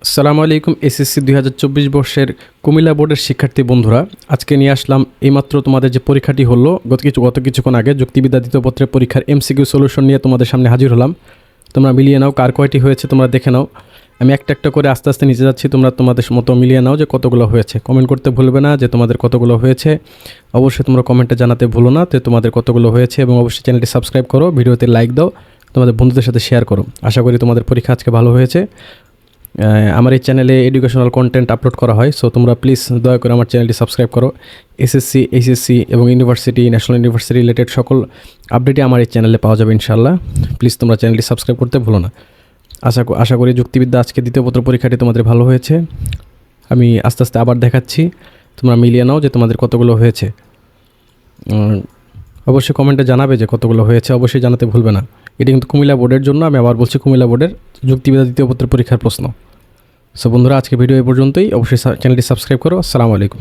আসসালামু আলাইকুম। এসএসসি ২০২৪ বর্ষের কুমিল্লা বোর্ডের শিক্ষার্থী বন্ধুরা, আজকে নিয়ে আসলাম এইমাত্র তোমাদের যে পরীক্ষাটি হলো গত কিছুক্ষণ আগে যুক্তিবিদ্যা দ্বিতীয় পত্রের পরীক্ষার এমসিকিউ সলিউশন নিয়ে তোমাদের সামনে হাজির হলাম। তোমরা মিলিয়ে নাও কার কয়টি হয়েছে, তোমরা দেখে নাও। আমি একটা একটা করে আস্তে আস্তে নিচে যাচ্ছি, তোমরা তোমাদের মতো মিলিয়ে নাও যে কতগুলো হয়েছে। কমেন্ট করতে ভুলবে না যে তোমাদের কতগুলো হয়েছে। অবশ্যই তোমরা কমেন্টে জানাতে ভুলো না যে তোমাদের কতগুলো হয়েছে, এবং অবশ্যই চ্যানেলটি সাবস্ক্রাইব করো, ভিডিওতে লাইক দাও, তোমাদের বন্ধুদের সাথে শেয়ার করো। আশা করি তোমাদের পরীক্ষা আজকে ভালো হয়েছে। আমার এই চ্যানেলে এডুকেশনাল কন্টেন্ট আপলোড করা হয়, সো তোমরা প্লিজ দয়া করে আমার চ্যানেলটি সাবস্ক্রাইব করো। এসএসসি, এইচএসসি এবং ইউনিভার্সিটি, ন্যাশনাল ইউনিভার্সিটি রিলেটেড সকল আপডেটই আমার এই চ্যানেলে পাওয়া যাবে ইনশাআল্লাহ। প্লিজ তোমরা চ্যানেলটি সাবস্ক্রাইব করতে ভুলো না। আশা করি যুক্তিবিদ্যা আজকে দ্বিতীয় পত্র পরীক্ষাটি তোমাদের ভালো হয়েছে। আমি আস্তে আস্তে আবার দেখাচ্ছি, তোমরা মিলিয়ে নাও যে তোমাদের কতগুলো হয়েছে। অবশ্যই কমেন্টে জানাবে যে কতগুলো হয়েছে, অবশ্যই জানাতে ভুলবে না। এটি কিন্তু কুমিল্লা বোর্ডের জন্য, আমি আবার বলছি কুমিল্লা বোর্ডের যুক্তিবিদ্যা দ্বিতীয় পত্রের পরীক্ষার প্রশ্ন। সো বন্ধুরা, আজকে ভিডিও এই পর্যন্তই। অবশ্যই চ্যানেলটি সাবস্ক্রাইব করো। আসসালামু আলাইকুম।